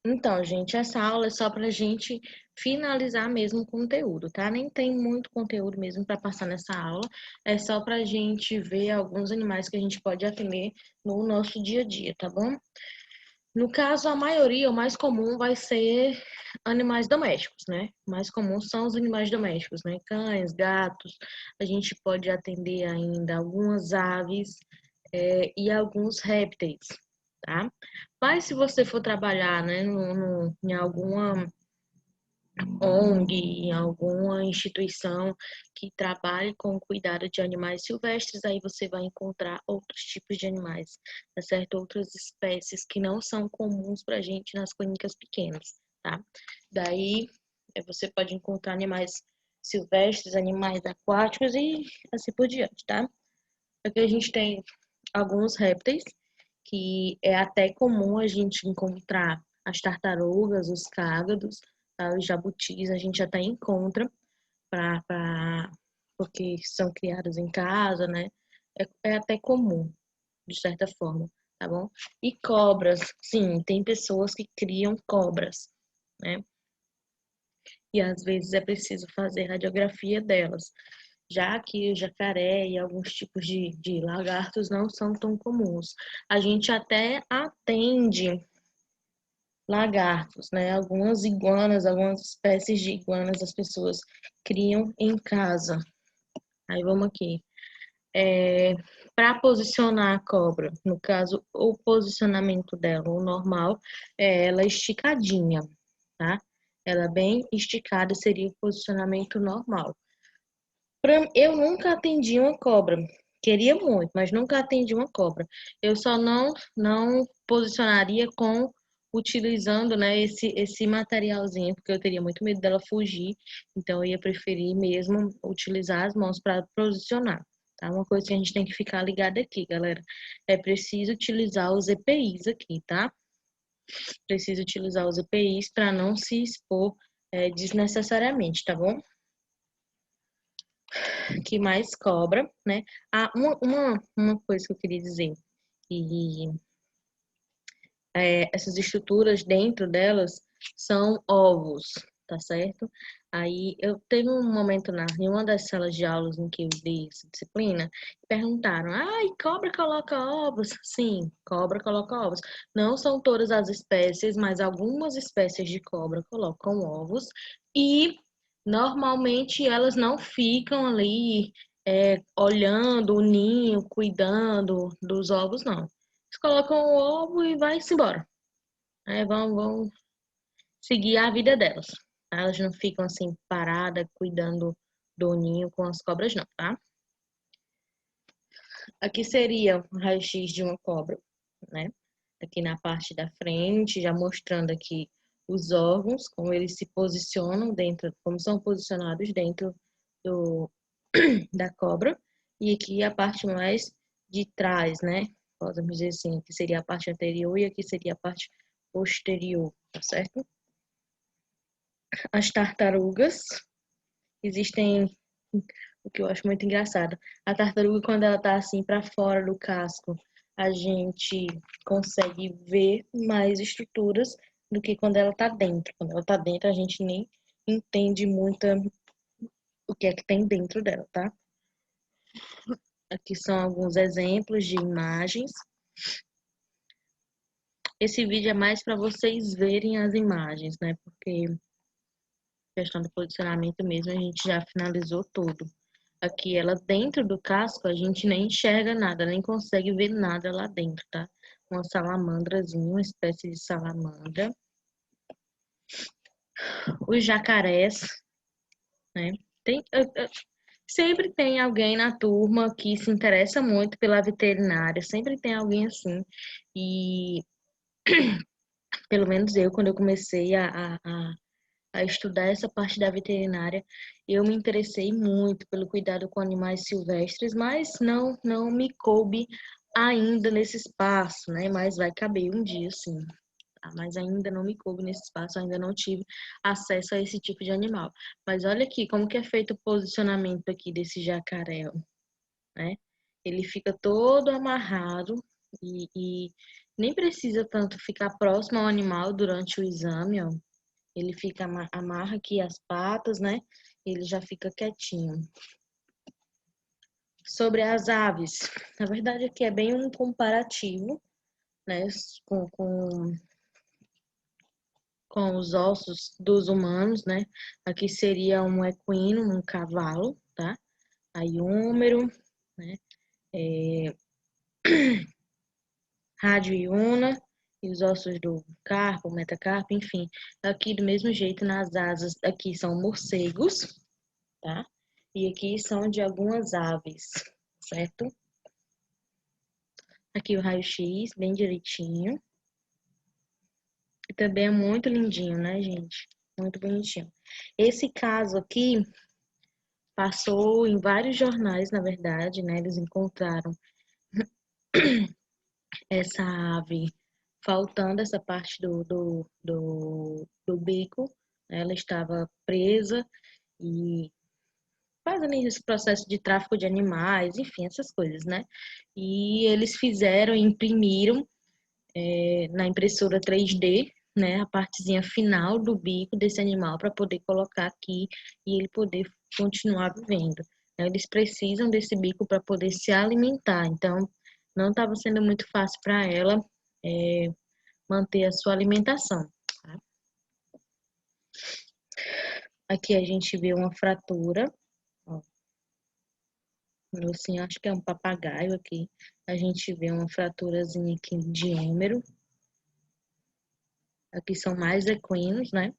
Então, gente, essa aula é só para a gente finalizar mesmo o conteúdo, tá? Nem tem muito conteúdo mesmo para passar nessa aula, é só para a gente ver alguns animais que a gente pode atender no nosso dia a dia, tá bom? No caso, a maioria, o mais comum vai ser animais domésticos, né? O mais comum são os animais domésticos, né? Cães, gatos, a gente pode atender ainda algumas aves, e alguns répteis, tá? Mas se você for trabalhar, né, em alguma ONG, em alguma instituição que trabalhe com o cuidado de animais silvestres, aí você vai encontrar outros tipos de animais, tá certo? Outras espécies que não são comuns para a gente nas clínicas pequenas, tá? Daí você pode encontrar animais silvestres, animais aquáticos e assim por diante, tá? Aqui a gente tem alguns répteis que é até comum a gente encontrar as tartarugas, os cágados, tá? Os jabutis, a gente até encontra porque são criados em casa, né? É até comum, de certa forma, tá bom? E cobras, sim, tem pessoas que criam cobras, né? E às vezes é preciso fazer radiografia delas, já que o jacaré e alguns tipos de lagartos não são tão comuns. A gente até atende lagartos, né? Algumas iguanas, algumas espécies de iguanas as pessoas criam em casa. Aí vamos aqui. Para posicionar a cobra, no caso, o posicionamento dela, o normal, é ela esticadinha, tá? Ela bem esticada seria o posicionamento normal. Eu nunca atendi uma cobra. Queria muito, mas nunca atendi uma cobra. Eu só não posicionaria com utilizando, né, esse materialzinho, porque eu teria muito medo dela fugir. Então eu ia preferir mesmo utilizar as mãos para posicionar. Tá? Uma coisa que a gente tem que ficar ligado aqui, galera, é preciso utilizar os EPIs aqui, tá? Preciso utilizar os EPIs para não se expor desnecessariamente, tá bom? Que mais cobra, né? Ah, uma coisa que eu queria dizer, que essas estruturas dentro delas são ovos, tá certo? Aí eu teve um momento em uma das salas de aulas em que eu dei essa disciplina, perguntaram: ai, cobra coloca ovos? Sim, cobra coloca ovos. Não são todas as espécies, mas algumas espécies de cobra colocam ovos e normalmente elas não ficam ali olhando o ninho, cuidando dos ovos, não. Eles colocam o ovo e vai-se embora. Aí vão seguir a vida delas. Tá? Elas não ficam assim paradas cuidando do ninho com as cobras, não, tá? Aqui seria o raio-x de uma cobra, né? Aqui na parte da frente, já mostrando aqui os órgãos, como eles se posicionam dentro, como são posicionados dentro do, da cobra. E aqui a parte mais de trás, né? Podemos dizer assim, que seria a parte anterior e aqui seria a parte posterior, tá certo? As tartarugas, existem, o que eu acho muito engraçado, a tartaruga quando ela tá assim para fora do casco, a gente consegue ver mais estruturas do que quando ela tá dentro. Quando ela tá dentro, a gente nem entende muito o que é que tem dentro dela, tá? Aqui são alguns exemplos de imagens. Esse vídeo é mais para vocês verem as imagens, né? Porque questão do posicionamento mesmo a gente já finalizou tudo. Aqui ela dentro do casco a gente nem enxerga nada, nem consegue ver nada lá dentro, tá? Uma salamandrazinha, uma espécie de salamandra. Os jacarés, né? Tem, sempre tem alguém na turma que se interessa muito pela veterinária, sempre tem alguém assim. E pelo menos eu, quando eu comecei a estudar essa parte da veterinária, eu me interessei muito pelo cuidado com animais silvestres, mas não me coube ainda nesse espaço, né? Mas vai caber um dia, sim. Tá? Mas ainda não me coube nesse espaço, ainda não tive acesso a esse tipo de animal. Mas olha aqui como que é feito o posicionamento aqui desse jacaré, né? Ele fica todo amarrado e Nem precisa tanto ficar próximo ao animal durante o exame, ó. Ele fica, amarra aqui as patas, né? Ele já fica quietinho. Sobre as aves, na verdade aqui é bem um comparativo, né? Com os ossos dos humanos, né? Aqui seria um equino, um cavalo, tá? Aí húmero, né? Rádio e una, e os ossos do carpo, metacarpo, enfim. Aqui do mesmo jeito nas asas, aqui são morcegos, tá? E aqui são de algumas aves, certo? Aqui o raio-x, bem direitinho. E também é muito lindinho, né, gente? Muito bonitinho. Esse caso aqui passou em vários jornais, na verdade, né? Eles encontraram essa ave faltando essa parte do bico. Ela estava presa e fazendo esse processo de tráfico de animais, enfim, essas coisas, né? E eles fizeram, imprimiram na impressora 3D, né, a partezinha final do bico desse animal para poder colocar aqui e ele poder continuar vivendo. Eles precisam desse bico para poder se alimentar, então não estava sendo muito fácil para ela é, manter a sua alimentação. Tá? Aqui a gente vê uma fratura, ó, assim, acho que é um papagaio aqui. A gente vê uma fraturazinha aqui de hêmero. Aqui são mais equinos, né?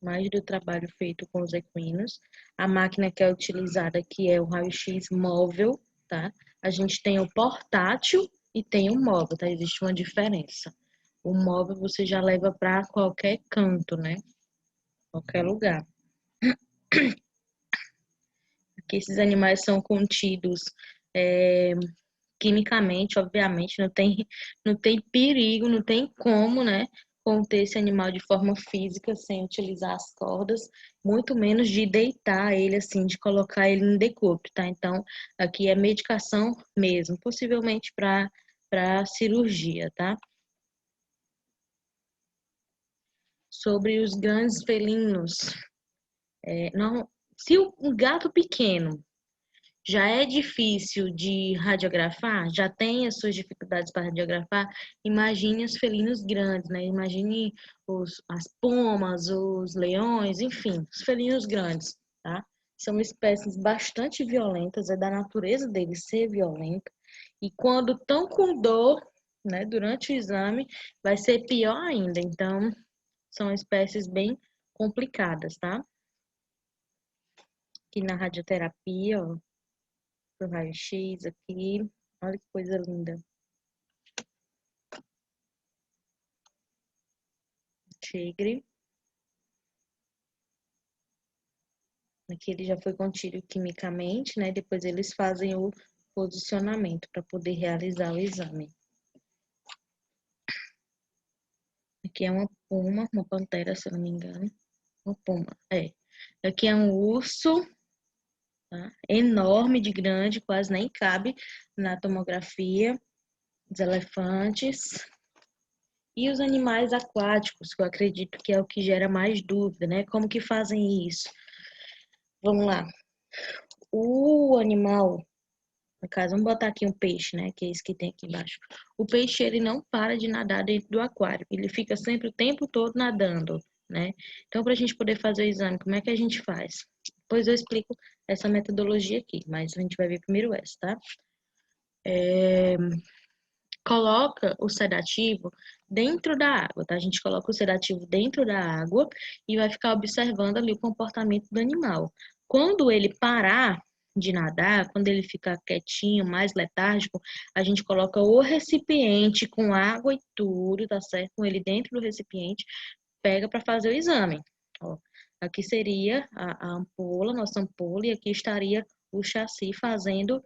Mais do trabalho feito com os equinos. A máquina que é utilizada aqui é o raio-x móvel, tá? A gente tem o portátil e tem o móvel, tá? Existe uma diferença. O móvel você já leva para qualquer canto, né? Qualquer lugar. Aqui esses animais são contidos quimicamente, obviamente, não tem perigo, não tem como, né, conter esse animal de forma física sem utilizar as cordas, muito menos de deitar ele assim, de colocar ele no decúbito, tá? Então, aqui é medicação mesmo, possivelmente para cirurgia, tá? Sobre os grandes felinos, não, se um gato pequeno já é difícil de radiografar, já tem as suas dificuldades para radiografar, imagine os felinos grandes, né? Imagine as pomas, os leões, enfim, os felinos grandes, tá? São espécies bastante violentas, é da natureza deles ser violenta, e quando estão com dor, né, durante o exame, vai ser pior ainda. Então, são espécies bem complicadas, tá? Aqui na radioterapia, ó, pro raio-x aqui. Olha que coisa linda. Tigre. Aqui ele já foi contido quimicamente, né? Depois eles fazem o posicionamento para poder realizar o exame. Aqui é uma puma, uma pantera, se eu não me engano. Uma puma, é. Aqui é um urso, tá? Enorme de grande, quase nem cabe na tomografia. Os elefantes. E os animais aquáticos, que eu acredito que é o que gera mais dúvida, né? Como que fazem isso? Vamos lá. O animal, no caso, vamos botar aqui um peixe, né? Que é esse que tem aqui embaixo. O peixe, ele não para de nadar dentro do aquário. Ele fica sempre o tempo todo nadando, né? Então, para a gente poder fazer o exame, como é que a gente faz? Depois eu explico essa metodologia aqui, mas a gente vai ver primeiro essa, tá? Coloca o sedativo dentro da água, tá? A gente coloca o sedativo dentro da água e vai ficar observando ali o comportamento do animal. Quando ele parar de nadar, quando ele ficar quietinho, mais letárgico, a gente coloca o recipiente com água e tudo, tá certo? Com ele dentro do recipiente, pega para fazer o exame. Ó, aqui seria a ampola, nossa ampola, e aqui estaria o chassi fazendo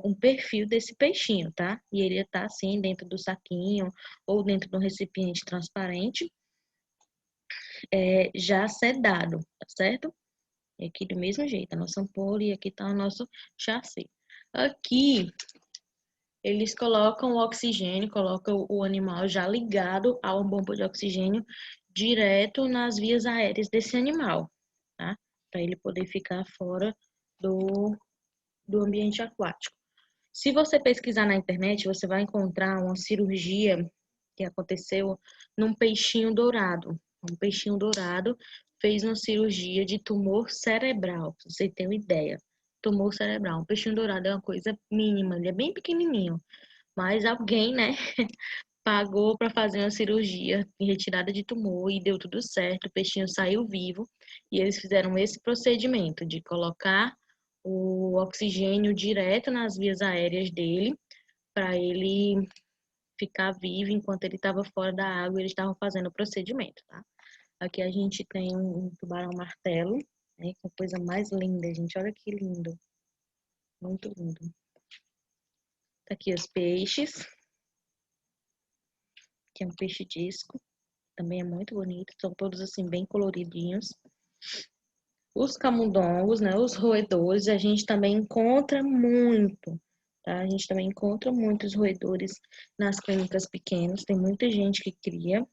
um perfil desse peixinho, tá? E ele tá assim dentro do saquinho ou dentro de um recipiente transparente, já sedado, tá certo? E aqui do mesmo jeito, a nossa ampola e aqui tá o nosso chassi. Aqui eles colocam o oxigênio, colocam o animal já ligado a uma bomba de oxigênio direto nas vias aéreas desse animal, tá? Para ele poder ficar fora do ambiente aquático. Se você pesquisar na internet, você vai encontrar uma cirurgia que aconteceu num peixinho dourado. Um peixinho dourado fez uma cirurgia de tumor cerebral, pra você ter uma ideia. Tumor cerebral. Um peixinho dourado é uma coisa mínima, ele é bem pequenininho. Mas alguém, né, pagou para fazer uma cirurgia em retirada de tumor e deu tudo certo. O peixinho saiu vivo e eles fizeram esse procedimento de colocar o oxigênio direto nas vias aéreas dele para ele ficar vivo enquanto ele estava fora da água. Eles estavam fazendo o procedimento, tá? Aqui a gente tem um tubarão martelo, né? Que é a coisa mais linda, gente. Olha que lindo. Muito lindo. Tá aqui os peixes, que é um peixe disco. Também é muito bonito. São todos assim, bem coloridinhos. Os camundongos, né? Os roedores, a gente também encontra muito, tá? A gente também encontra muitos roedores nas clínicas pequenas. Tem muita gente que cria.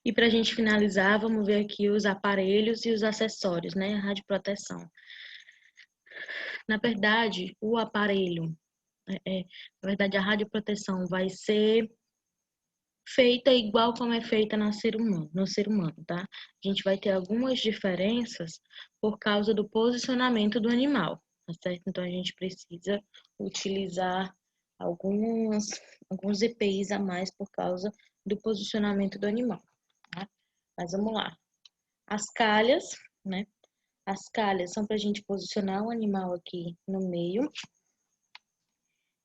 E para a gente finalizar, vamos ver aqui os aparelhos e os acessórios, né? Radioproteção. Na verdade, o aparelho, na verdade, a radioproteção vai ser feita igual como é feita no ser humano, tá? A gente vai ter algumas diferenças por causa do posicionamento do animal, tá certo? Então a gente precisa utilizar alguns EPIs a mais por causa do posicionamento do animal, tá? Mas vamos lá. As calhas, né? As calhas são para a gente posicionar o animal aqui no meio.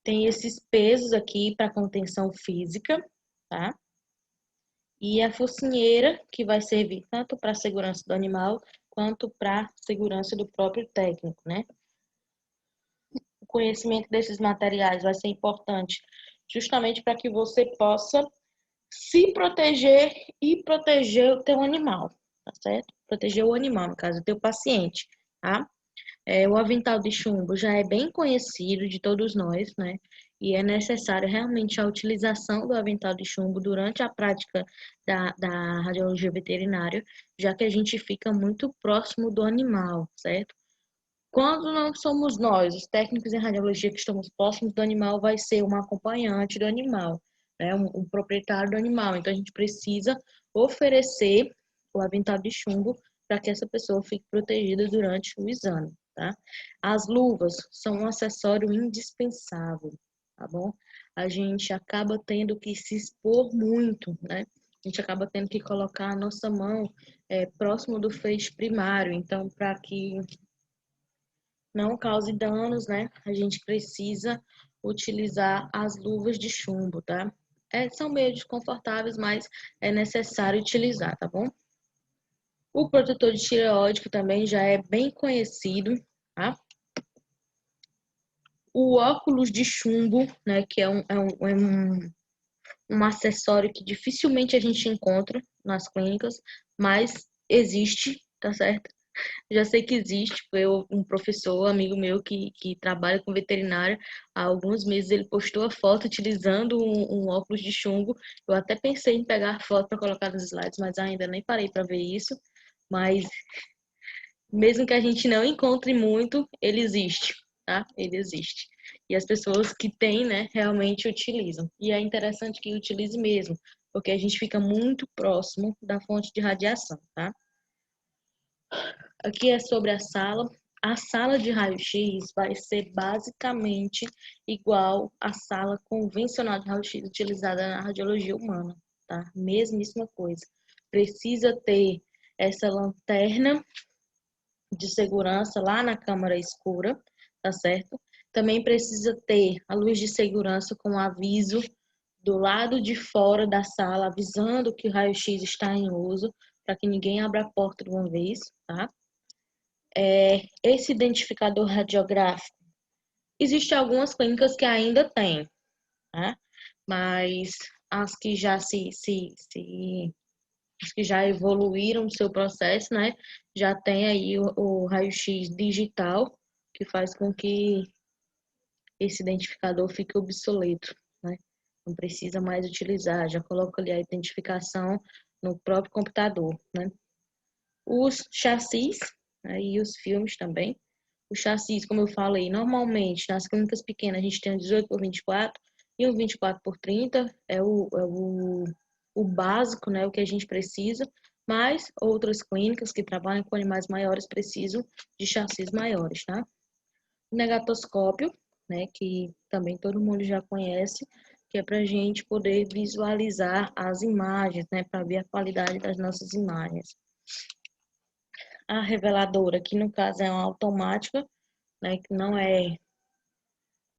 Tem esses pesos aqui para contenção física, tá? E a focinheira, que vai servir tanto para a segurança do animal, quanto para a segurança do próprio técnico, né? O conhecimento desses materiais vai ser importante justamente para que você possa se proteger e proteger o teu animal, tá certo? Proteger o animal, no caso, o teu paciente, tá? O avental de chumbo já é bem conhecido de todos nós, né? E é necessário realmente a utilização do avental de chumbo durante a prática da radiologia veterinária, já que a gente fica muito próximo do animal, certo? Quando não somos nós, os técnicos em radiologia que estamos próximos do animal, vai ser um acompanhante do animal, né? Um proprietário do animal. Então, a gente precisa oferecer o avental de chumbo para que essa pessoa fique protegida durante o exame, tá? As luvas são um acessório indispensável, tá bom? A gente acaba tendo que se expor muito, né? A gente acaba tendo que colocar a nossa mão próximo do feixe primário, então, para que não cause danos, né? A gente precisa utilizar as luvas de chumbo, tá? São meio desconfortáveis, mas é necessário utilizar, tá bom? O protetor de tireoide, que também já é bem conhecido, tá? O óculos de chumbo, né? Que é um acessório que dificilmente a gente encontra nas clínicas, mas existe, tá certo? Já sei que existe, foi um professor, amigo meu, que trabalha com veterinária. Há alguns meses ele postou a foto utilizando um óculos de chumbo. Eu até pensei em pegar a foto para colocar nos slides, mas ainda nem parei para ver isso. Mas mesmo que a gente não encontre muito, ele existe, tá? Ele existe. E as pessoas que têm, né, realmente utilizam. E é interessante que utilize mesmo, porque a gente fica muito próximo da fonte de radiação, tá? Aqui é sobre a sala. A sala de raio-x vai ser basicamente igual à sala convencional de raio-x utilizada na radiologia humana, tá? Mesmíssima coisa. Precisa ter essa lanterna de segurança lá na câmara escura, tá certo? Também precisa ter a luz de segurança com aviso do lado de fora da sala, avisando que o raio-x está em uso, para que ninguém abra a porta de uma vez, tá? Esse identificador radiográfico, existem algumas clínicas que ainda têm, né? Mas as que já as que já evoluíram no seu processo, né? Já tem aí o raio-x digital, que faz com que esse identificador fica obsoleto, né? Não precisa mais utilizar, já coloca ali a identificação no próprio computador, né? Os chassis, né, e os filmes também. O chassis, como eu falei, normalmente nas clínicas pequenas a gente tem um 18 por 24 e um 24 por 30, o básico, né, o que a gente precisa, mas outras clínicas que trabalham com animais maiores precisam de chassis maiores, tá? O negatoscópio, né, que também todo mundo já conhece, que é para a gente poder visualizar as imagens, né, para ver a qualidade das nossas imagens. A reveladora, que no caso é uma automática, né, que não é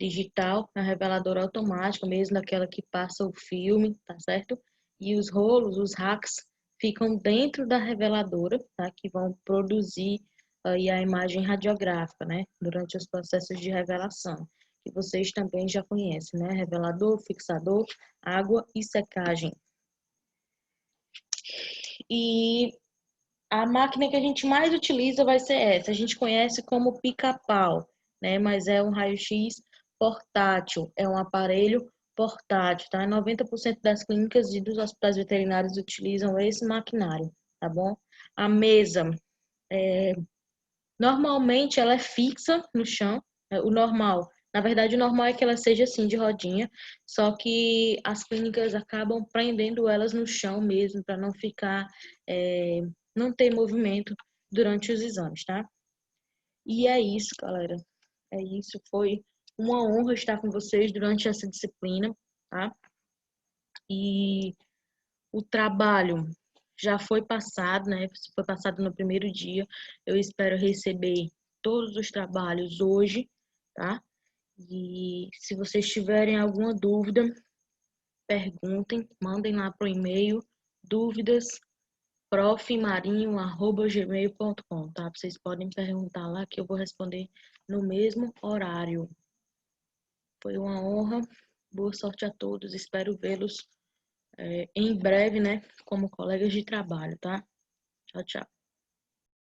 digital, é a reveladora automática, mesmo daquela que passa o filme, tá certo? E os rolos, os racks, ficam dentro da reveladora, tá? Que vão produzir aí a imagem radiográfica, né? Durante os processos de revelação, que vocês também já conhecem, né? Revelador, fixador, água e secagem. E a máquina que a gente mais utiliza vai ser essa. A gente conhece como pica-pau, né? Mas é um raio-x portátil, é um aparelho portátil, tá? 90% das clínicas e dos hospitais veterinários utilizam esse maquinário, tá bom? A mesa, normalmente ela é fixa no chão, o normal. Na verdade, o normal é que ela seja assim, de rodinha, só que as clínicas acabam prendendo elas no chão mesmo, para não ficar, não ter movimento durante os exames, tá? E é isso, galera. É isso. Foi uma honra estar com vocês durante essa disciplina, tá? E o trabalho já foi passado, né? Foi passado no primeiro dia. Eu espero receber todos os trabalhos hoje, tá? E se vocês tiverem alguma dúvida, perguntem, mandem lá pro e-mail dúvidas profmarinho@gmail.com, tá? Vocês podem perguntar lá que eu vou responder no mesmo horário. Foi uma honra. Boa sorte a todos. Espero vê-los em breve, né? Como colegas de trabalho, tá? Tchau, tchau.